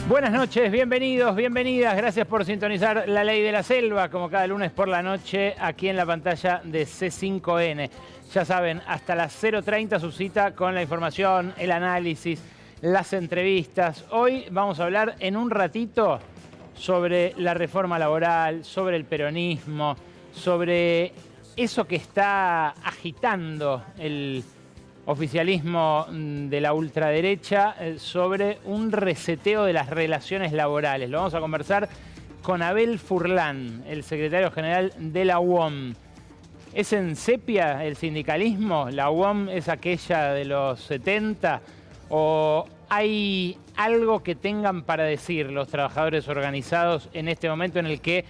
Buenas noches, bienvenidos, bienvenidas. Gracias por sintonizar La Ley de la Selva, como cada lunes por la noche, aquí en la pantalla de C5N. Ya saben, hasta las 0:30 su cita con la información, el análisis, las entrevistas. Hoy vamos a hablar en un ratito sobre la reforma laboral, sobre el peronismo, sobre eso que está agitando el oficialismo de la ultraderecha, sobre un reseteo de las relaciones laborales. Lo vamos a conversar con Abel Furlan, el secretario general de la UOM. ¿Es en sepia el sindicalismo? ¿La UOM es aquella de los 70? ¿O hay algo que tengan para decir los trabajadores organizados en este momento en el que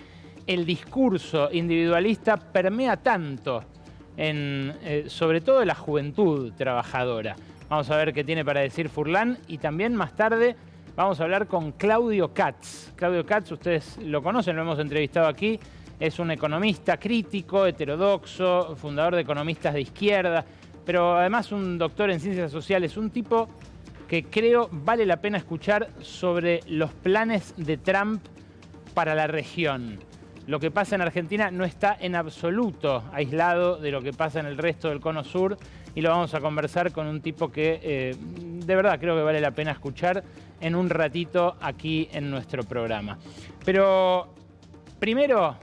el discurso individualista permea tanto sobre todo la juventud trabajadora? Vamos a ver qué tiene para decir Furlan, y también más tarde vamos a hablar con Claudio Katz. Claudio Katz, ustedes lo conocen, lo hemos entrevistado aquí. Es un economista crítico, heterodoxo, fundador de Economistas de Izquierda, pero además un doctor en ciencias sociales, un tipo que creo vale la pena escuchar sobre los planes de Trump para la región. Lo que pasa en Argentina no está en absoluto aislado de lo que pasa en el resto del Cono Sur, y lo vamos a conversar con un tipo que de verdad creo que vale la pena escuchar en un ratito aquí en nuestro programa. Pero primero,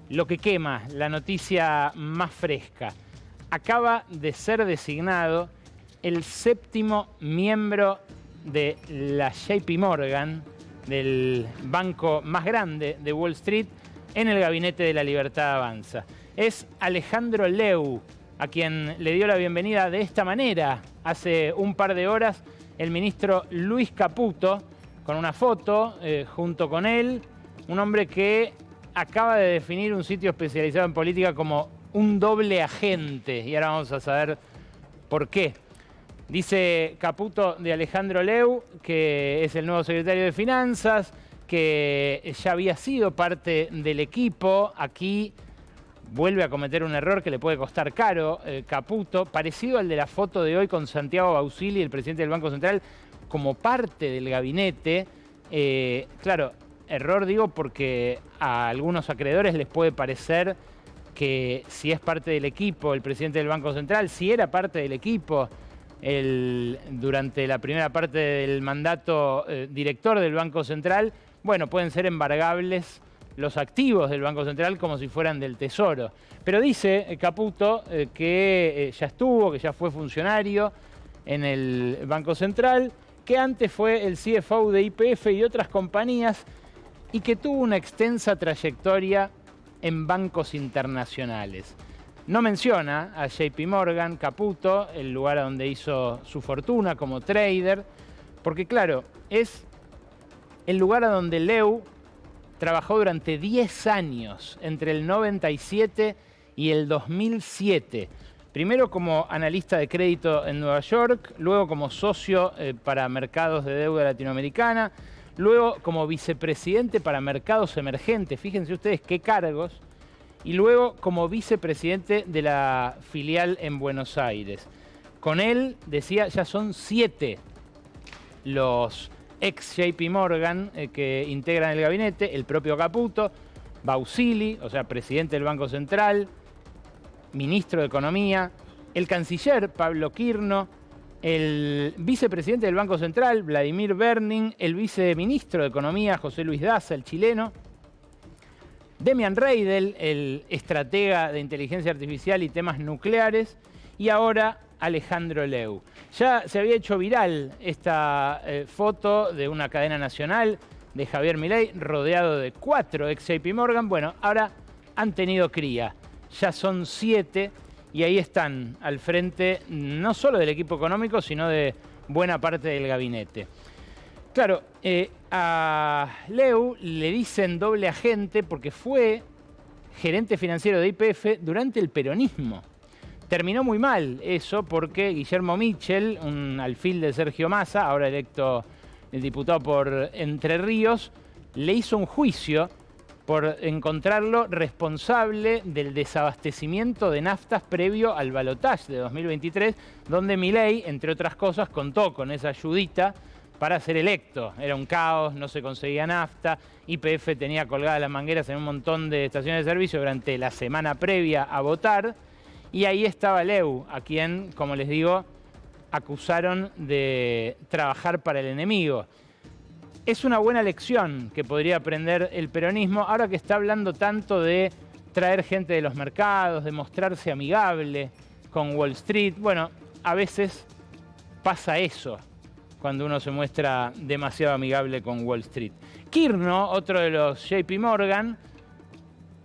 lo que quema, la noticia más fresca. Acaba de ser designado el 7º miembro de la JP Morgan, del banco más grande de Wall Street, en el gabinete de La Libertad Avanza. Es Alejandro Leu, a quien le dio la bienvenida de esta manera hace un par de horas el ministro Luis Caputo, con una foto junto con él, un hombre que acaba de definir un sitio especializado en política como un doble agente, y ahora vamos a saber por qué. Dice Caputo de Alejandro Leu que es el nuevo secretario de Finanzas, que ya había sido parte del equipo. Aquí vuelve a cometer un error que le puede costar caro Caputo, parecido al de la foto de hoy con Santiago Bausili, el presidente del Banco Central, como parte del gabinete. Claro, error digo porque a algunos acreedores les puede parecer que si es parte del equipo, el presidente del Banco Central, si era parte del equipo durante la primera parte del mandato director del Banco Central, bueno, pueden ser embargables los activos del Banco Central como si fueran del Tesoro. Pero dice Caputo que ya estuvo, que ya fue funcionario en el Banco Central, que antes fue el CFO de YPF y otras compañías, y que tuvo una extensa trayectoria en bancos internacionales. No menciona a JP Morgan, Caputo, el lugar a donde hizo su fortuna como trader, porque claro, es el lugar a donde Leu trabajó durante 10 años, entre el 97 y el 2007. Primero como analista de crédito en Nueva York, luego como socio para mercados de deuda latinoamericana, luego como vicepresidente para mercados emergentes, fíjense ustedes qué cargos, y luego como vicepresidente de la filial en Buenos Aires. Con él, decía, ya son 7 los ex JP Morgan que integran el gabinete: el propio Caputo, Bausili, o sea, presidente del Banco Central, ministro de Economía, el canciller Pablo Quirno, el vicepresidente del Banco Central, Vladimir Berning, el viceministro de Economía, José Luis Daza, el chileno, Demian Reidel, el estratega de inteligencia artificial y temas nucleares, y ahora Alejandro Leu. Ya se había hecho viral esta foto de una cadena nacional de Javier Milei rodeado de 4 ex JP Morgan. Bueno, ahora han tenido cría. Ya son 7 y ahí están al frente no solo del equipo económico, sino de buena parte del gabinete. Claro, a Leu le dicen doble agente porque fue gerente financiero de YPF durante el peronismo. Terminó muy mal eso porque Guillermo Michel, un alfil de Sergio Massa, ahora electo diputado por Entre Ríos, le hizo un juicio por encontrarlo responsable del desabastecimiento de naftas previo al balotaje de 2023, donde Milei, entre otras cosas, contó con esa ayudita para ser electo. Era un caos, no se conseguía nafta, YPF tenía colgadas las mangueras en un montón de estaciones de servicio durante la semana previa a votar, y ahí estaba Leu, a quien, como les digo, acusaron de trabajar para el enemigo. Es una buena lección que podría aprender el peronismo, ahora que está hablando tanto de traer gente de los mercados, de mostrarse amigable con Wall Street. Bueno, a veces pasa eso cuando uno se muestra demasiado amigable con Wall Street. Kirno, otro de los JP Morgan,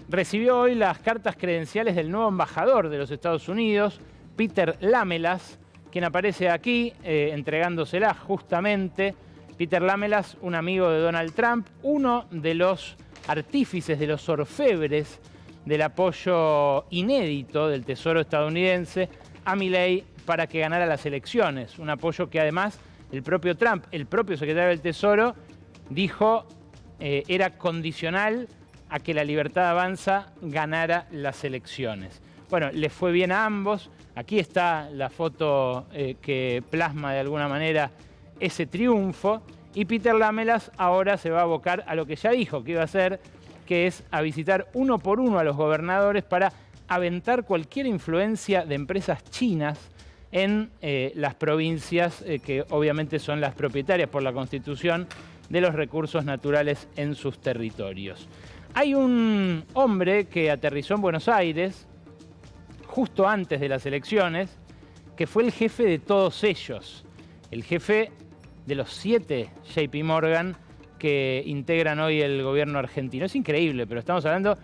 recibió hoy las cartas credenciales del nuevo embajador de los Estados Unidos, Peter Lamelas, quien aparece aquí entregándoselas justamente. Peter Lamelas, un amigo de Donald Trump, uno de los artífices, de los orfebres del apoyo inédito del Tesoro estadounidense a Milei para que ganara las elecciones. Un apoyo que además el propio Trump, el propio secretario del Tesoro, dijo era condicional a que la Libertad Avanza ganara las elecciones. Bueno, les fue bien a ambos. Aquí está la foto que plasma de alguna manera ese triunfo. Y Peter Lamelas ahora se va a abocar a lo que ya dijo que iba a hacer, que es a visitar uno por uno a los gobernadores para aventar cualquier influencia de empresas chinas en las provincias que obviamente son las propietarias por la Constitución de los recursos naturales en sus territorios. Hay un hombre que aterrizó en Buenos Aires justo antes de las elecciones, que fue el jefe de todos ellos, el jefe de los 7 JP Morgan que integran hoy el gobierno argentino. Es increíble, pero estamos hablando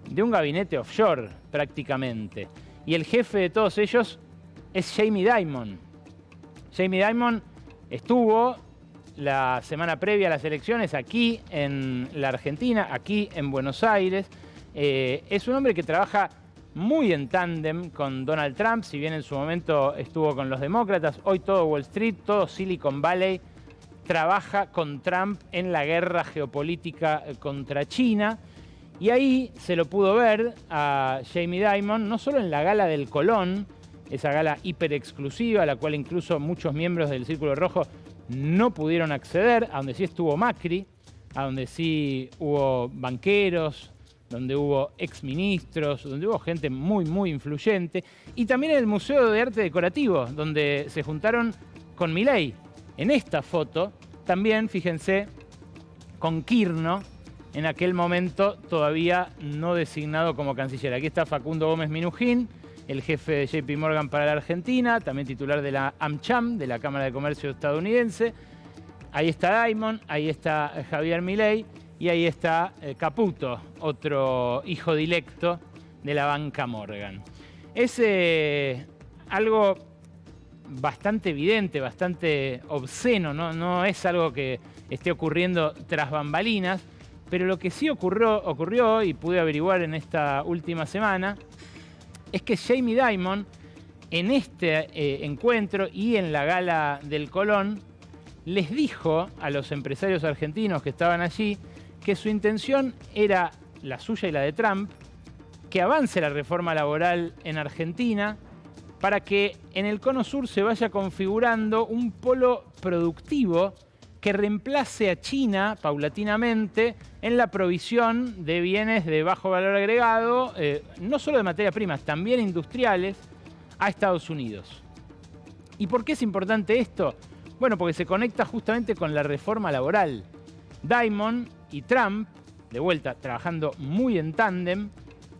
de un gabinete offshore prácticamente. Y el jefe de todos ellos es Jamie Dimon. Jamie Dimon estuvo la semana previa a las elecciones aquí en la Argentina, aquí en Buenos Aires. Es un hombre que trabaja muy en tándem con Donald Trump, si bien en su momento estuvo con los demócratas, hoy todo Wall Street, todo Silicon Valley trabaja con Trump en la guerra geopolítica contra China. Y ahí se lo pudo ver a Jamie Dimon, no solo en la gala del Colón, esa gala hiper exclusiva, a la cual incluso muchos miembros del Círculo Rojo no pudieron acceder, a donde sí estuvo Macri, a donde sí hubo banqueros, donde hubo exministros, donde hubo gente muy, muy influyente, y también en el Museo de Arte Decorativo, donde se juntaron con Milei. En esta foto, también, fíjense, con Kirno, en aquel momento todavía no designado como canciller. Aquí está Facundo Gómez Minujín, el jefe de JP Morgan para la Argentina, también titular de la AmCham, de la Cámara de Comercio estadounidense. Ahí está Dimon, ahí está Javier Milei y ahí está Caputo, otro hijo directo de la banca Morgan. Es algo bastante evidente, bastante obsceno, no es algo que esté ocurriendo tras bambalinas, pero lo que sí ocurrió y pude averiguar en esta última semana es que Jamie Dimon en este encuentro y en la gala del Colón les dijo a los empresarios argentinos que estaban allí que su intención era la suya y la de Trump, que avance la reforma laboral en Argentina para que en el Cono Sur se vaya configurando un polo productivo que reemplace a China paulatinamente en la provisión de bienes de bajo valor agregado, no solo de materias primas, también industriales, a Estados Unidos. ¿Y por qué es importante esto? Bueno, porque se conecta justamente con la reforma laboral. Dimon y Trump, de vuelta, trabajando muy en tándem,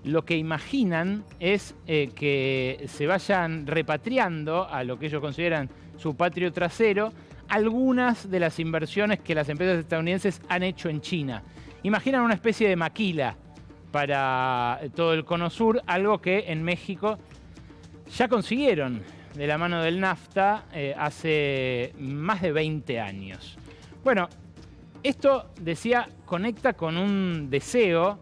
lo que imaginan es que se vayan repatriando a lo que ellos consideran su patrio trasero algunas de las inversiones que las empresas estadounidenses han hecho en China. Imaginan una especie de maquila para todo el Cono Sur, algo que en México ya consiguieron de la mano del NAFTA hace más de 20 años. Bueno, esto, decía, conecta con un deseo,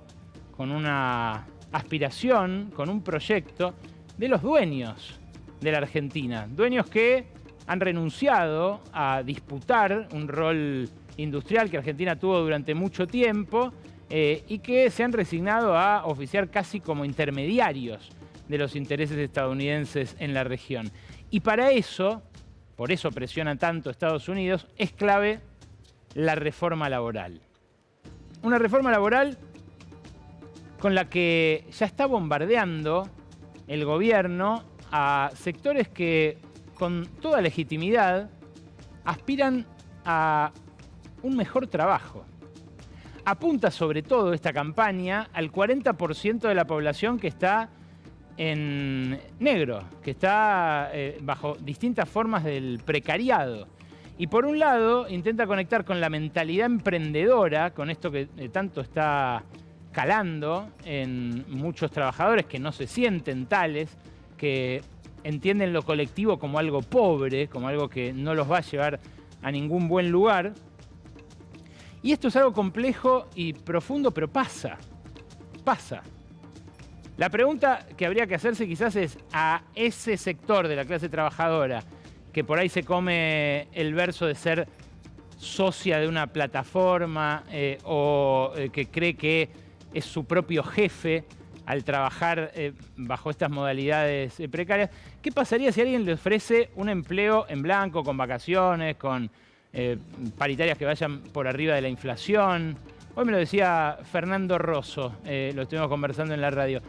con una aspiración, con un proyecto de los dueños de la Argentina. Dueños que han renunciado a disputar un rol industrial que Argentina tuvo durante mucho tiempo y que se han resignado a oficiar casi como intermediarios de los intereses estadounidenses en la región. Y para eso por eso presiona tanto Estados Unidos, es clave la reforma laboral. Una reforma laboral con la que ya está bombardeando el gobierno a sectores que con toda legitimidad aspiran a un mejor trabajo. Apunta sobre todo esta campaña al 40% de la población que está en negro, que está bajo distintas formas del precariado. Y por un lado intenta conectar con la mentalidad emprendedora, con esto que tanto está calando en muchos trabajadores que no se sienten tales, que entienden lo colectivo como algo pobre, como algo que no los va a llevar a ningún buen lugar. Y esto es algo complejo y profundo, pero pasa. La pregunta que habría que hacerse quizás es a ese sector de la clase trabajadora que por ahí se come el verso de ser socia de una plataforma o que cree que es su propio jefe al trabajar bajo estas modalidades precarias. ¿Qué pasaría si alguien le ofrece un empleo en blanco, con vacaciones, con paritarias que vayan por arriba de la inflación? Hoy me lo decía Fernando Rosso, lo estuvimos conversando en la radio.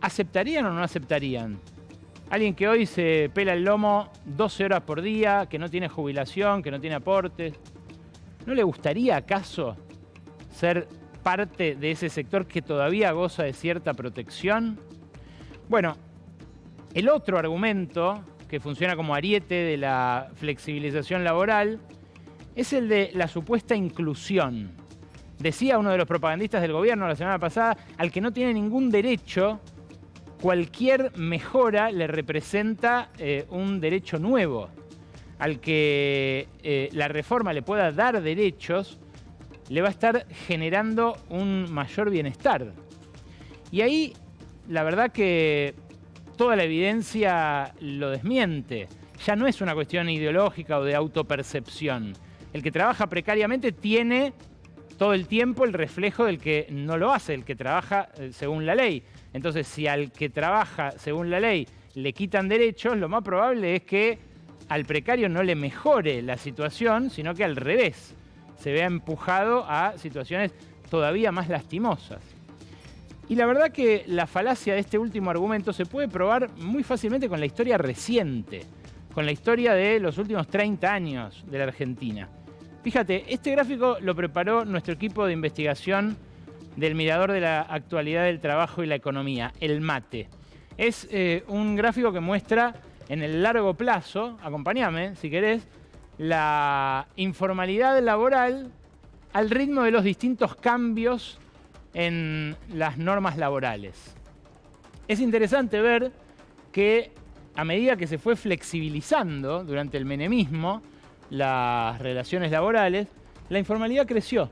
¿Aceptarían o no aceptarían? Alguien que hoy se pela el lomo 12 horas por día, que no tiene jubilación, que no tiene aportes. ¿No le gustaría acaso ser parte de ese sector que todavía goza de cierta protección? Bueno, el otro argumento que funciona como ariete de la flexibilización laboral es el de la supuesta inclusión. Decía uno de los propagandistas del gobierno la semana pasada, al que no tiene ningún derecho, cualquier mejora le representa un derecho nuevo. Al que la reforma le pueda dar derechos, le va a estar generando un mayor bienestar. Y ahí, la verdad que toda la evidencia lo desmiente. Ya no es una cuestión ideológica o de autopercepción. El que trabaja precariamente tiene todo el tiempo el reflejo del que no lo hace, el que trabaja según la ley. Entonces, si al que trabaja según la ley le quitan derechos, lo más probable es que al precario no le mejore la situación, sino que al revés, se vea empujado a situaciones todavía más lastimosas. Y la verdad que la falacia de este último argumento se puede probar muy fácilmente con la historia reciente, con la historia de los últimos 30 años de la Argentina. Fíjate, este gráfico lo preparó nuestro equipo de investigación del Mirador de la Actualidad del Trabajo y la Economía, el MATE. Es un gráfico que muestra en el largo plazo, acompáñame si querés, la informalidad laboral al ritmo de los distintos cambios en las normas laborales. Es interesante ver que a medida que se fue flexibilizando durante el menemismo las relaciones laborales, la informalidad creció.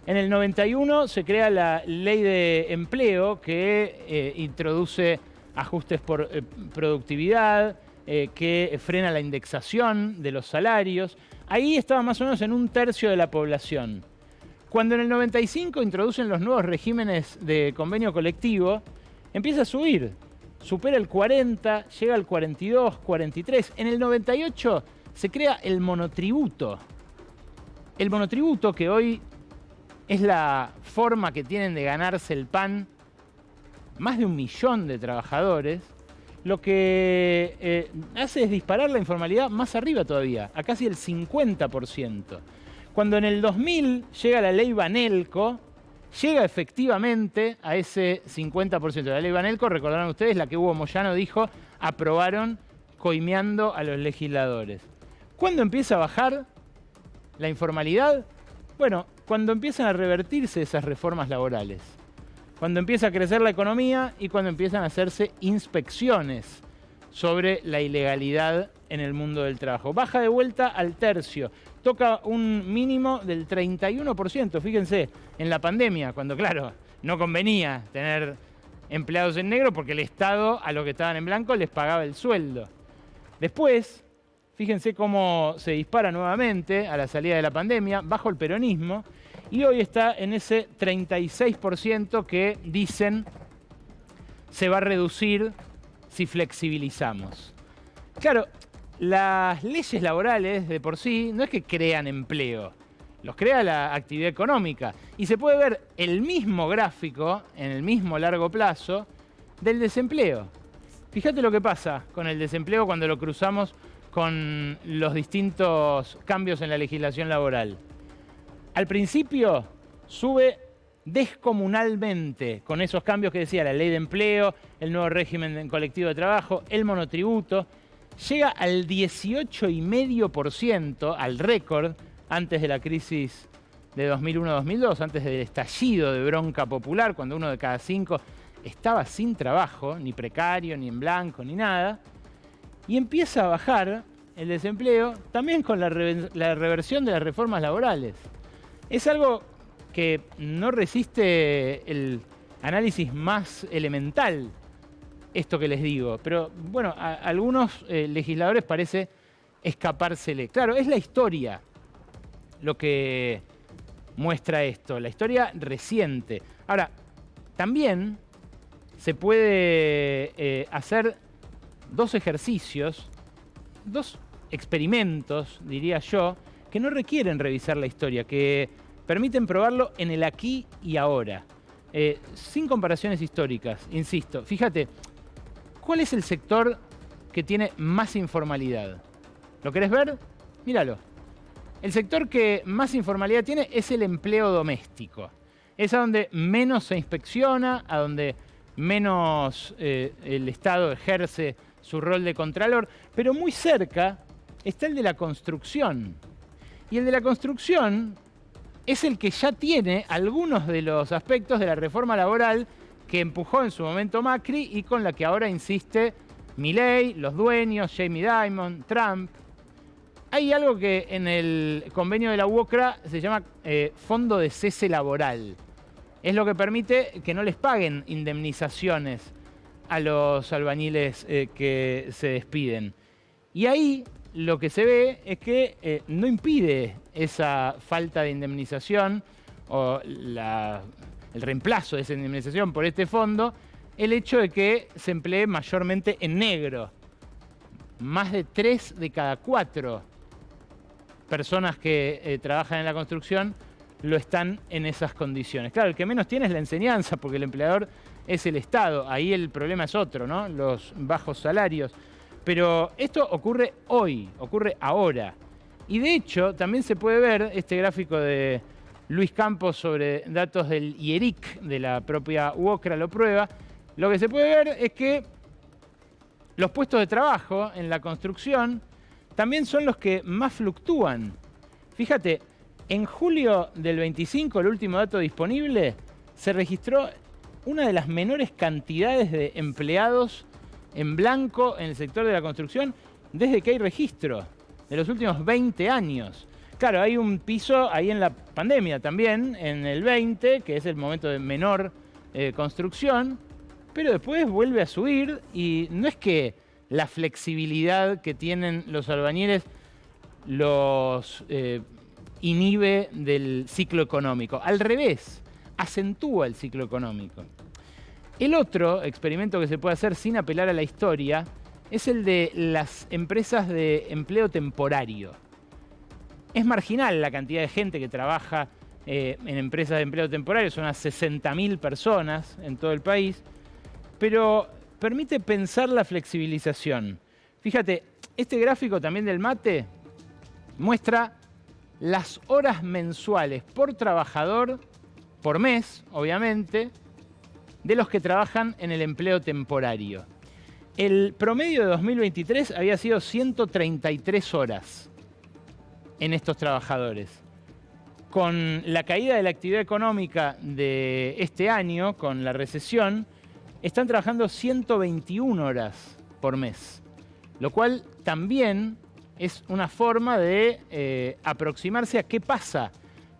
En el 91 se crea la Ley de Empleo que introduce ajustes por productividad, que frena la indexación de los salarios. Ahí estaba más o menos en 1/3 de la población. Cuando en el 95 introducen los nuevos regímenes de convenio colectivo, empieza a subir. Supera el 40, llega al 42, 43. En el 98 se crea el monotributo. El monotributo, que hoy es la forma que tienen de ganarse el pan más de 1 millón de trabajadores, lo que hace es disparar la informalidad más arriba todavía, a casi el 50%. Cuando en el 2000 llega la ley Banelco, llega efectivamente a ese 50%. La ley Banelco, recordarán ustedes, la que Hugo Moyano dijo, aprobaron coimeando a los legisladores. ¿Cuándo empieza a bajar la informalidad? Bueno, cuando empiezan a revertirse esas reformas laborales. Cuando empieza a crecer la economía y cuando empiezan a hacerse inspecciones sobre la ilegalidad en el mundo del trabajo. Baja de vuelta al 1/3. Toca un mínimo del 31%. Fíjense, en la pandemia, cuando, claro, no convenía tener empleados en negro porque el Estado a los que estaban en blanco les pagaba el sueldo. Después, fíjense cómo se dispara nuevamente a la salida de la pandemia, bajo el peronismo, y hoy está en ese 36% que dicen se va a reducir si flexibilizamos. Claro, las leyes laborales de por sí no es que crean empleo, los crea la actividad económica. Y se puede ver el mismo gráfico, en el mismo largo plazo, del desempleo. Fíjate lo que pasa con el desempleo cuando lo cruzamos con los distintos cambios en la legislación laboral. Al principio sube descomunalmente con esos cambios que decía la ley de empleo, el nuevo régimen colectivo de trabajo, el monotributo. Llega al 18,5%, al récord, antes de la crisis de 2001-2002, antes del estallido de bronca popular, cuando 1 de cada 5 estaba sin trabajo, ni precario, ni en blanco, ni nada. Y empieza a bajar el desempleo también con la reversión de las reformas laborales. Es algo que no resiste el análisis más elemental, esto que les digo. Pero bueno, a algunos legisladores parece escapársele. Claro, es la historia lo que muestra esto, la historia reciente. Ahora, también se puede hacer dos ejercicios, dos experimentos, diría yo, que no requieren revisar la historia, que permiten probarlo en el aquí y ahora, sin comparaciones históricas, insisto. Fíjate, ¿cuál es el sector que tiene más informalidad? ¿Lo querés ver? Míralo. El sector que más informalidad tiene es el empleo doméstico. Es a donde menos se inspecciona, a donde menos el Estado ejerce su rol de contralor, pero muy cerca está el de la construcción. Y el de la construcción es el que ya tiene algunos de los aspectos de la reforma laboral que empujó en su momento Macri y con la que ahora insiste Milei, los dueños, Jamie Dimon, Trump. Hay algo que en el convenio de la UOCRA se llama Fondo de Cese Laboral. Es lo que permite que no les paguen indemnizaciones a los albañiles que se despiden. Y ahí lo que se ve es que no impide esa falta de indemnización o el reemplazo de esa indemnización por este fondo el hecho de que se emplee mayormente en negro. Más de 3 de cada 4 personas que trabajan en la construcción lo están en esas condiciones. Claro, el que menos tiene es la enseñanza, porque el empleador es el Estado. Ahí el problema es otro, ¿no? Los bajos salarios. Pero esto ocurre hoy, ocurre ahora. Y de hecho, también se puede ver este gráfico de Luis Campos sobre datos del IERIC, de la propia UOCRA lo prueba. Lo que se puede ver es que los puestos de trabajo en la construcción también son los que más fluctúan. Fíjate, en julio del 25, el último dato disponible, se registró una de las menores cantidades de empleados en blanco en el sector de la construcción desde que hay registro, de los últimos 20 años. Claro, hay un piso ahí en la pandemia también, en el 20, que es el momento de menor construcción, pero después vuelve a subir y no es que la flexibilidad que tienen los albañiles los inhibe del ciclo económico. Al revés, acentúa el ciclo económico. El otro experimento que se puede hacer sin apelar a la historia es el de las empresas de empleo temporario. Es marginal la cantidad de gente que trabaja en empresas de empleo temporario, son unas 60.000 personas en todo el país, pero permite pensar la flexibilización. Fíjate, este gráfico también del MATE muestra las horas mensuales por trabajador, por mes, obviamente, de los que trabajan en el empleo temporario. El promedio de 2023 había sido 133 horas en estos trabajadores. Con la caída de la actividad económica de este año, con la recesión, están trabajando 121 horas por mes, lo cual también es una forma de aproximarse a qué pasa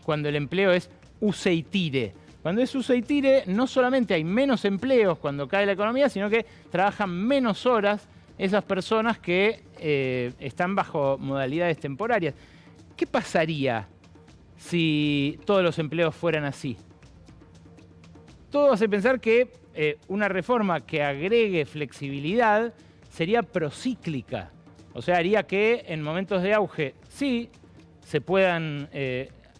cuando el empleo es use y tire. Cuando es use y tire, no solamente hay menos empleos cuando cae la economía, sino que trabajan menos horas esas personas que están bajo modalidades temporarias. ¿Qué pasaría si todos los empleos fueran así? Todo hace pensar que una reforma que agregue flexibilidad sería procíclica. O sea, haría que en momentos de auge sí se puedan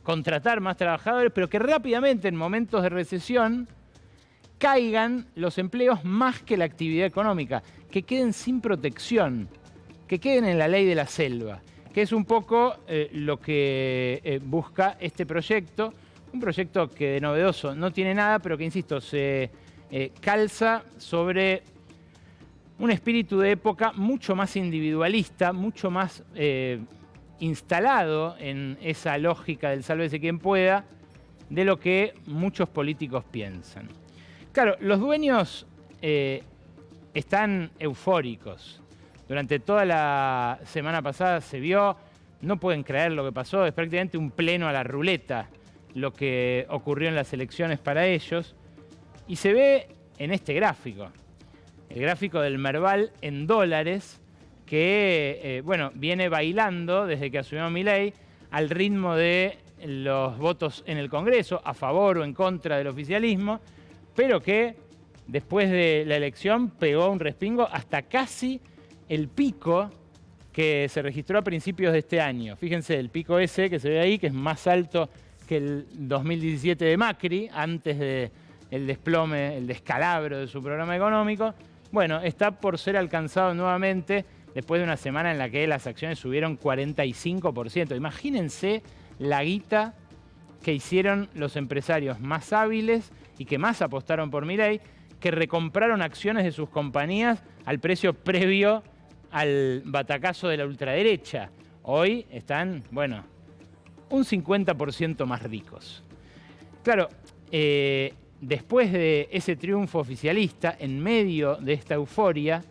contratar más trabajadores, pero que rápidamente en momentos de recesión caigan los empleos más que la actividad económica, que queden sin protección, que queden en la ley de la selva, que es un poco lo que busca este proyecto. Un proyecto que de novedoso no tiene nada, pero que, insisto, se calza sobre un espíritu de época mucho más individualista, mucho más instalado en esa lógica del sálvese quien pueda, de lo que muchos políticos piensan. Claro, los dueños están eufóricos. Durante toda la semana pasada se vio, no pueden creer lo que pasó, es prácticamente un pleno a la ruleta lo que ocurrió en las elecciones para ellos. Y se ve en este gráfico, el gráfico del Merval en dólares, que bueno, viene bailando desde que asumió Milei al ritmo de los votos en el Congreso, a favor o en contra del oficialismo, pero que después de la elección pegó un respingo hasta casi el pico que se registró a principios de este año. Fíjense, el pico ese que se ve ahí, que es más alto que el 2017 de Macri, antes del desplome, el descalabro de su programa económico. Bueno, está por ser alcanzado nuevamente después de una semana en la que las acciones subieron 45%. Imagínense la guita que hicieron los empresarios más hábiles y que más apostaron por Milei, que recompraron acciones de sus compañías al precio previo al batacazo de la ultraderecha. Hoy están, bueno, un 50% más ricos. Claro, después de ese triunfo oficialista, en medio de esta euforia,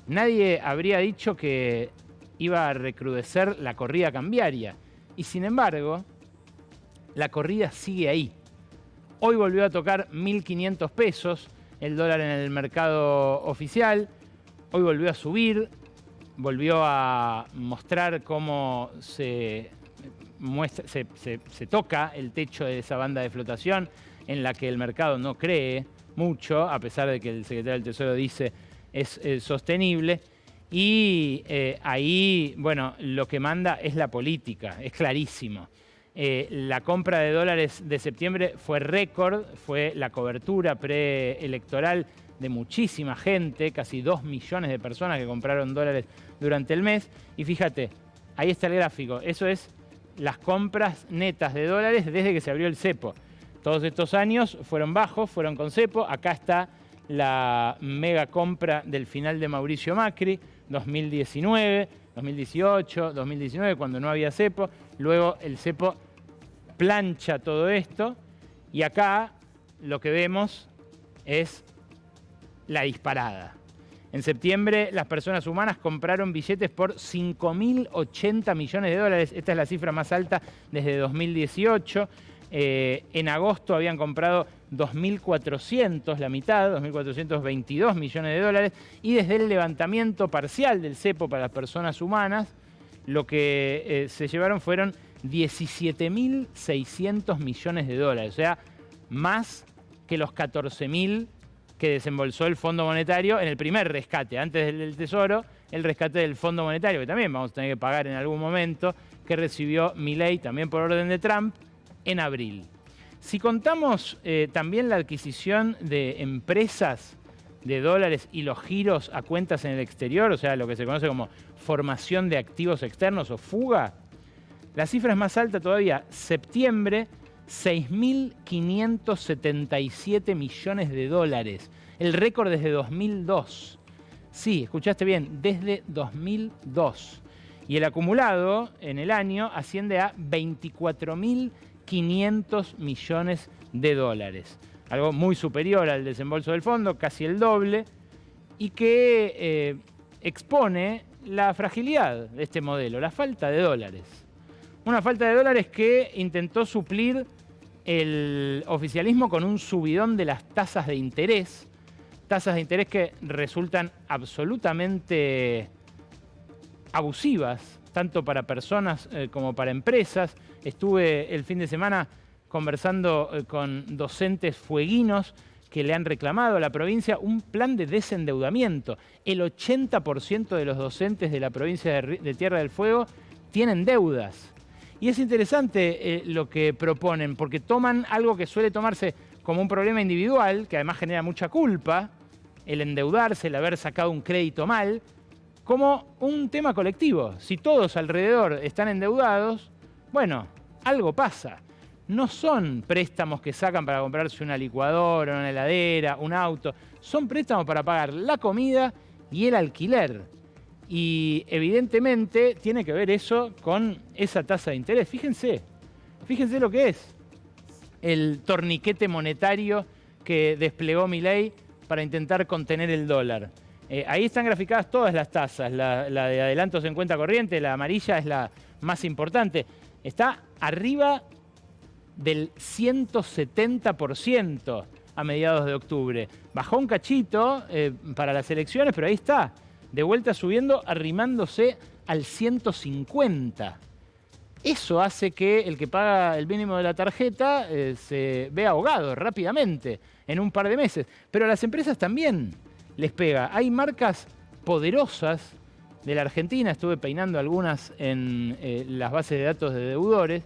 nadie habría dicho que iba a recrudecer la corrida cambiaria. Y sin embargo, la corrida sigue ahí. Hoy volvió a tocar 1.500 pesos el dólar en el mercado oficial. Hoy volvió a subir, volvió a mostrar cómo se toca el techo de esa banda de flotación en la que el mercado no cree mucho, a pesar de que el secretario del Tesoro dice es sostenible. Y ahí, bueno, lo que manda es la política, es clarísimo. La compra de dólares de septiembre fue récord, fue la cobertura preelectoral de muchísima gente, casi 2 millones de personas que compraron dólares durante el mes. Y fíjate, ahí está el gráfico, eso es las compras netas de dólares desde que se abrió el cepo. Todos estos años fueron bajos, fueron con cepo. Acá está la mega compra del final de Mauricio Macri, 2019, 2018, 2019, cuando no había cepo. Luego el cepo plancha todo esto y acá lo que vemos es la disparada. En septiembre las personas humanas compraron billetes por 5.080 millones de dólares. Esta es la cifra más alta desde 2018. En agosto habían comprado 2.400, la mitad, 2.422 millones de dólares. Y desde el levantamiento parcial del cepo para las personas humanas, lo que se llevaron fueron 17.600 millones de dólares. O sea, más que los 14.000 que desembolsó el Fondo Monetario en el primer rescate, antes del Tesoro, el rescate del Fondo Monetario, que también vamos a tener que pagar en algún momento, que recibió Milei, también por orden de Trump, en abril. Si contamos también la adquisición de empresas de dólares y los giros a cuentas en el exterior, o sea, lo que se conoce como formación de activos externos o fuga, la cifra es más alta todavía. Septiembre, 6.577 millones de dólares. El récord desde 2002. Sí, escuchaste bien, desde 2002. Y el acumulado en el año asciende a 24.500 millones de dólares. Algo muy superior al desembolso del fondo, casi el doble, y que expone la fragilidad de este modelo, la falta de dólares. Una falta de dólares que intentó suplir el oficialismo con un subidón de las tasas de interés que resultan absolutamente abusivas, tanto para personas como para empresas. Estuve el fin de semana conversando con docentes fueguinos que le han reclamado a la provincia un plan de desendeudamiento. El 80% de los docentes de la provincia de Tierra del Fuego tienen deudas. Y es interesante lo que proponen, porque toman algo que suele tomarse como un problema individual, que además genera mucha culpa, el endeudarse, el haber sacado un crédito mal, como un tema colectivo. Si todos alrededor están endeudados, bueno, algo pasa. No son préstamos que sacan para comprarse una licuadora, una heladera, un auto. Son préstamos para pagar la comida y el alquiler. Y evidentemente tiene que ver eso con esa tasa de interés. Fíjense lo que es el torniquete monetario que desplegó Milei para intentar contener el dólar. Ahí están graficadas todas las tasas. La de adelantos en cuenta corriente, la amarilla, es la más importante. Está arriba del 170% a mediados de octubre. Bajó un cachito para las elecciones, pero ahí está, de vuelta subiendo, arrimándose al 150%. Eso hace que el que paga el mínimo de la tarjeta se vea ahogado rápidamente, en un par de meses. Pero a las empresas también les pega. Hay marcas poderosas de la Argentina, estuve peinando algunas en las bases de datos de deudores,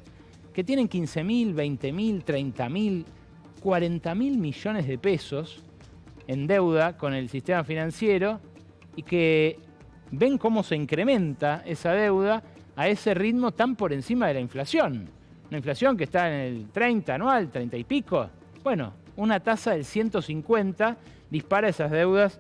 que tienen 15.000, 20.000, 30.000, 40.000 millones de pesos en deuda con el sistema financiero y que ven cómo se incrementa esa deuda a ese ritmo tan por encima de la inflación. Una inflación que está en el 30 anual, 30 y pico. Bueno, una tasa del 150 dispara esas deudas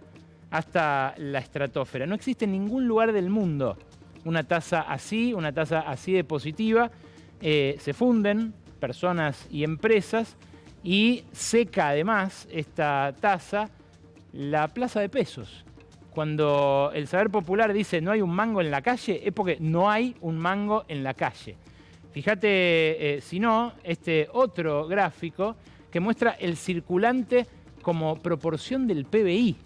hasta la estratosfera. No existe en ningún lugar del mundo una tasa así de positiva. Se funden personas y empresas y seca además esta tasa la plaza de pesos. Cuando el saber popular dice no hay un mango en la calle, es porque no hay un mango en la calle. Fíjate, si no, este otro gráfico que muestra el circulante como proporción del PBI.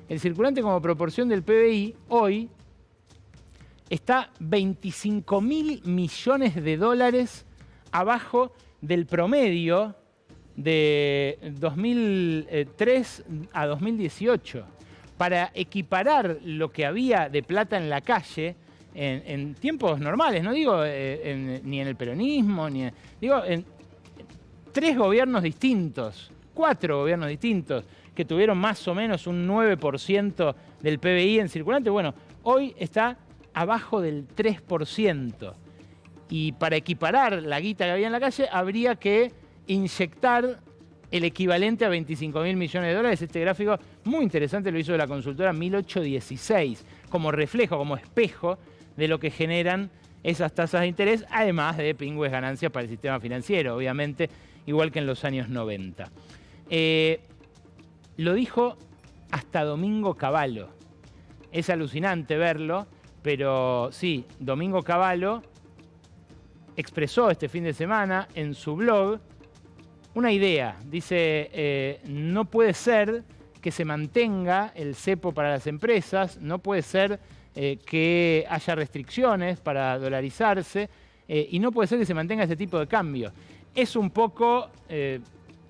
El circulante como proporción del PBI hoy está 25.000 millones de dólares abajo del promedio de 2003 a 2018. Para equiparar lo que había de plata en la calle en tiempos normales, no digo ni en el peronismo, digo en 4 gobiernos distintos que tuvieron más o menos un 9% del PBI en circulante, bueno, hoy está abajo del 3%. Y para equiparar la guita que había en la calle, habría que inyectar el equivalente a 25.000 millones de dólares. Este gráfico muy interesante lo hizo de la consultora 1816, como reflejo, como espejo de lo que generan esas tasas de interés, además de pingües ganancias para el sistema financiero, obviamente, igual que en los años 90. Lo dijo hasta Domingo Cavallo. Es alucinante verlo, pero sí, Domingo Cavallo expresó este fin de semana en su blog una idea. Dice, no puede ser que se mantenga el cepo para las empresas, no puede ser que haya restricciones para dolarizarse y no puede ser que se mantenga ese tipo de cambio. Es un poco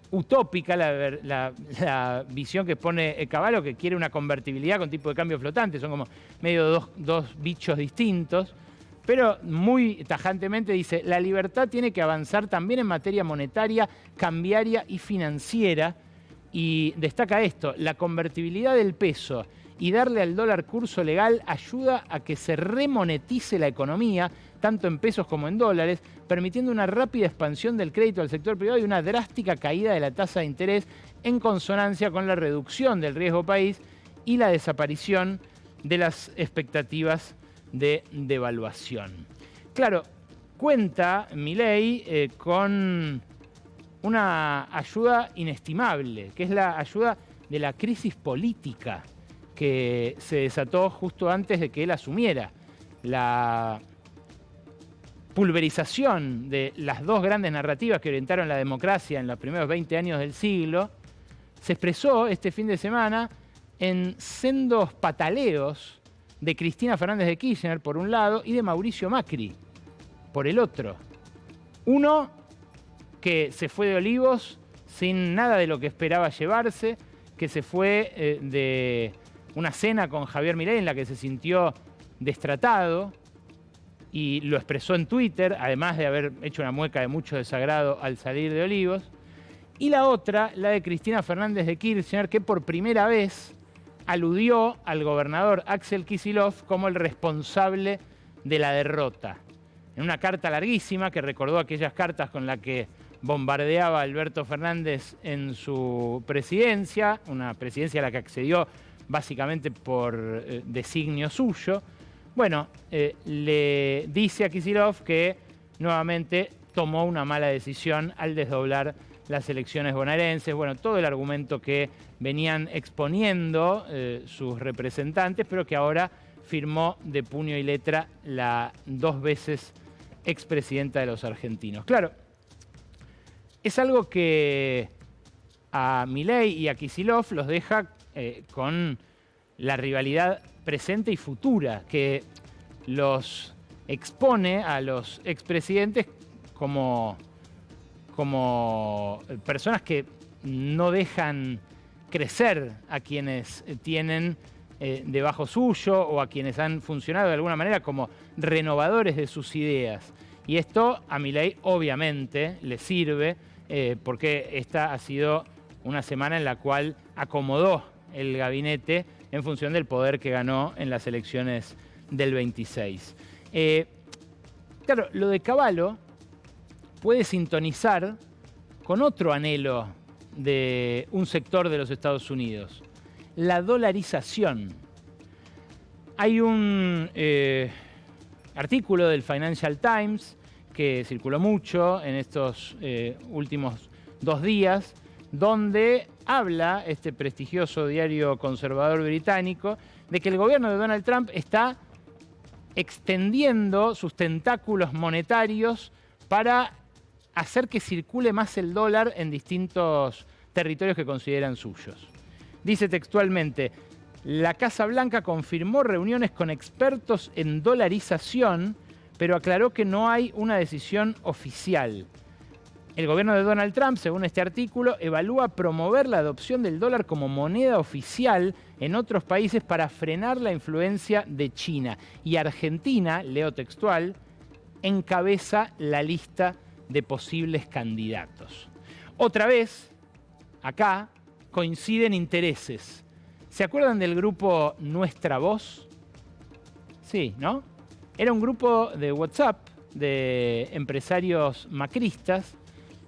utópica la visión que pone Cavallo, que quiere una convertibilidad con tipo de cambio flotante. Son como medio dos bichos distintos. Pero muy tajantemente dice, la libertad tiene que avanzar también en materia monetaria, cambiaria y financiera. Y destaca esto, la convertibilidad del peso y darle al dólar curso legal ayuda a que se remonetice la economía, tanto en pesos como en dólares, permitiendo una rápida expansión del crédito al sector privado y una drástica caída de la tasa de interés en consonancia con la reducción del riesgo país y la desaparición de las expectativas de devaluación. Claro, cuenta Milei con una ayuda inestimable, que es la ayuda de la crisis política que se desató justo antes de que él asumiera. La pulverización de las dos grandes narrativas que orientaron la democracia en los primeros 20 años del siglo se expresó este fin de semana en sendos pataleos de Cristina Fernández de Kirchner, por un lado, y de Mauricio Macri, por el otro. Uno que se fue de Olivos sin nada de lo que esperaba llevarse, que se fue de una cena con Javier Milei en la que se sintió destratado y lo expresó en Twitter, además de haber hecho una mueca de mucho desagrado al salir de Olivos. Y la otra, la de Cristina Fernández de Kirchner, que por primera vez aludió al gobernador Axel Kicillof como el responsable de la derrota. En una carta larguísima que recordó aquellas cartas con las que bombardeaba Alberto Fernández en su presidencia, una presidencia a la que accedió básicamente por designio suyo. Bueno, le dice a Kicillof que nuevamente tomó una mala decisión al desdoblar las elecciones bonaerenses. Bueno, todo el argumento que venían exponiendo sus representantes, pero que ahora firmó de puño y letra la 2 veces expresidenta de los argentinos. Claro, es algo que a Milei y a Kicillof los deja con la rivalidad presente y futura, que los expone a los expresidentes como personas que no dejan crecer a quienes tienen debajo suyo o a quienes han funcionado de alguna manera como renovadores de sus ideas. Y esto a Milei obviamente le sirve porque esta ha sido una semana en la cual acomodó el gabinete en función del poder que ganó en las elecciones del 26. Claro, lo de Cavallo puede sintonizar con otro anhelo de un sector de los Estados Unidos, la dolarización. Hay un artículo del Financial Times que circuló mucho en estos últimos 2 días, donde habla este prestigioso diario conservador británico de que el gobierno de Donald Trump está extendiendo sus tentáculos monetarios para hacer que circule más el dólar en distintos territorios que consideran suyos. Dice textualmente: la Casa Blanca confirmó reuniones con expertos en dolarización, pero aclaró que no hay una decisión oficial. El gobierno de Donald Trump, según este artículo, evalúa promover la adopción del dólar como moneda oficial en otros países para frenar la influencia de China. Y Argentina, leo textual, encabeza la lista de posibles candidatos. Otra vez, acá, coinciden intereses. ¿Se acuerdan del grupo Nuestra Voz? Sí, ¿no? Era un grupo de WhatsApp de empresarios macristas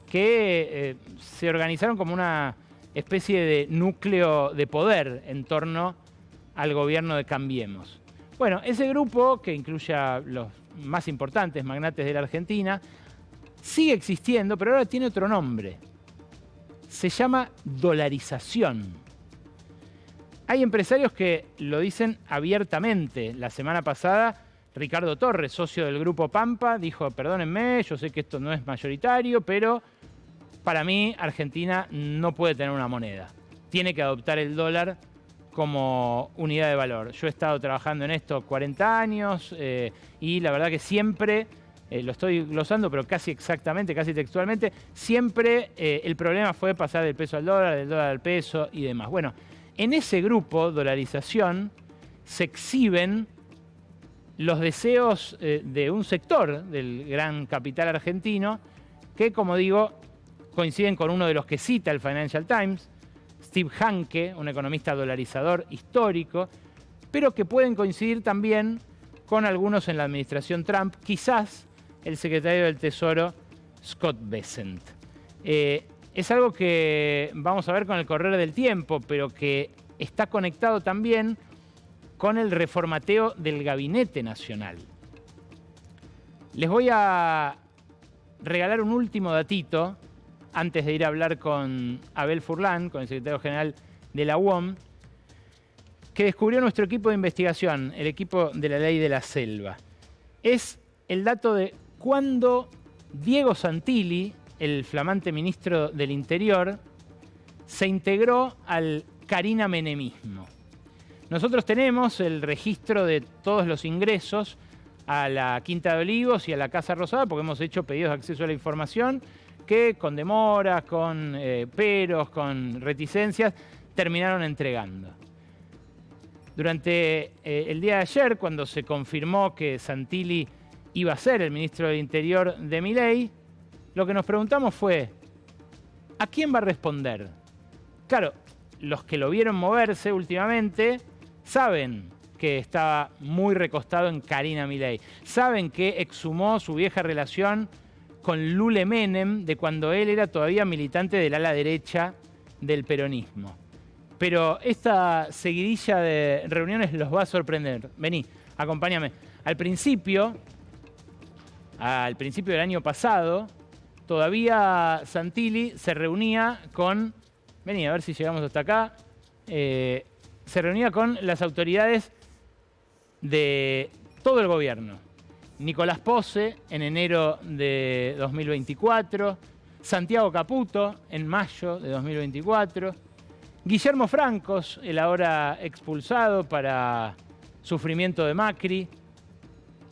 que se organizaron como una especie de núcleo de poder en torno al gobierno de Cambiemos. Bueno, ese grupo, que incluye a los más importantes magnates de la Argentina, sigue existiendo, pero ahora tiene otro nombre. Se llama dolarización. Hay empresarios que lo dicen abiertamente. La semana pasada, Ricardo Torres, socio del Grupo Pampa, dijo: perdónenme, yo sé que esto no es mayoritario, pero para mí Argentina no puede tener una moneda. Tiene que adoptar el dólar como unidad de valor. Yo he estado trabajando en esto 40 años y la verdad que siempre, lo estoy glosando, pero casi exactamente, casi textualmente, siempre el problema fue pasar del peso al dólar, del dólar al peso y demás. Bueno, en ese grupo, dolarización, se exhiben los deseos de un sector del gran capital argentino que, como digo, coinciden con uno de los que cita el Financial Times, Steve Hanke, un economista dolarizador histórico, pero que pueden coincidir también con algunos en la administración Trump, quizás el secretario del Tesoro Scott Bessent. Es algo que vamos a ver con el correr del tiempo, pero que está conectado también con el reformateo del Gabinete Nacional. Les voy a regalar un último datito antes de ir a hablar con Abel Furlan, con el secretario general de la UOM, que descubrió nuestro equipo de investigación, el equipo de la Ley de la Selva. Es el dato de cuándo Diego Santilli, el flamante ministro del Interior, se integró al carina-menemismo. Nosotros tenemos el registro de todos los ingresos a la Quinta de Olivos y a la Casa Rosada, porque hemos hecho pedidos de acceso a la información que con demoras, con peros, con reticencias, terminaron entregando. Durante el día de ayer, cuando se confirmó que Santilli iba a ser el ministro del Interior de Milei, lo que nos preguntamos fue, ¿a quién va a responder? Claro, los que lo vieron moverse últimamente saben que estaba muy recostado en Karina Milei. Saben que exhumó su vieja relación con Lule Menem de cuando él era todavía militante del ala derecha del peronismo. Pero esta seguidilla de reuniones los va a sorprender. Vení, acompáñame. Al principio del año pasado, todavía Santilli se reunía con... Vení, a ver si llegamos hasta acá. Se reunía con las autoridades de todo el gobierno. Nicolás Posse en enero de 2024, Santiago Caputo en mayo de 2024, Guillermo Francos, el ahora expulsado para sufrimiento de Macri,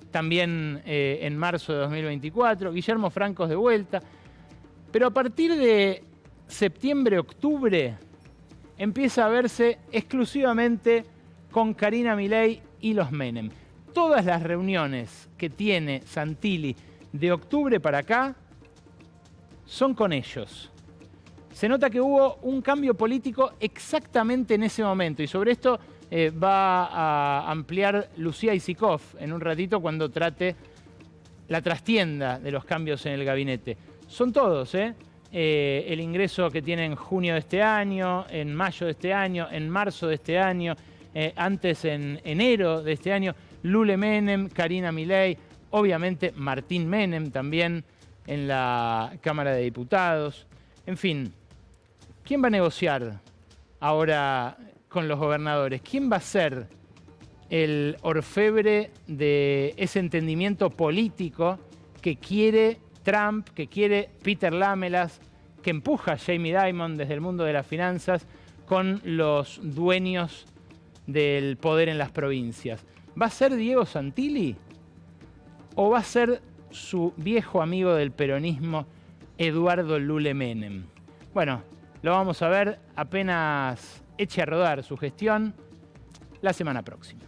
también en marzo de 2024, Guillermo Francos de vuelta. Pero a partir de septiembre-octubre empieza a verse exclusivamente con Karina Milei y los Menem. Todas las reuniones que tiene Santilli de octubre para acá son con ellos. Se nota que hubo un cambio político exactamente en ese momento y sobre esto va a ampliar Lucía Isikoff en un ratito cuando trate la trastienda de los cambios en el gabinete. Son todos, el ingreso que tiene en junio de este año, en mayo de este año, en marzo de este año, antes en enero de este año, Lule Menem, Karina Milei, obviamente Martín Menem también en la Cámara de Diputados. En fin, ¿quién va a negociar ahora con los gobernadores? ¿Quién va a ser el orfebre de ese entendimiento político que quiere Trump, que quiere Peter Lamelas, que empuja a Jamie Dimon desde el mundo de las finanzas con los dueños del poder en las provincias? ¿Va a ser Diego Santilli o va a ser su viejo amigo del peronismo, Eduardo Lule Menem? Bueno, lo vamos a ver apenas eche a rodar su gestión la semana próxima.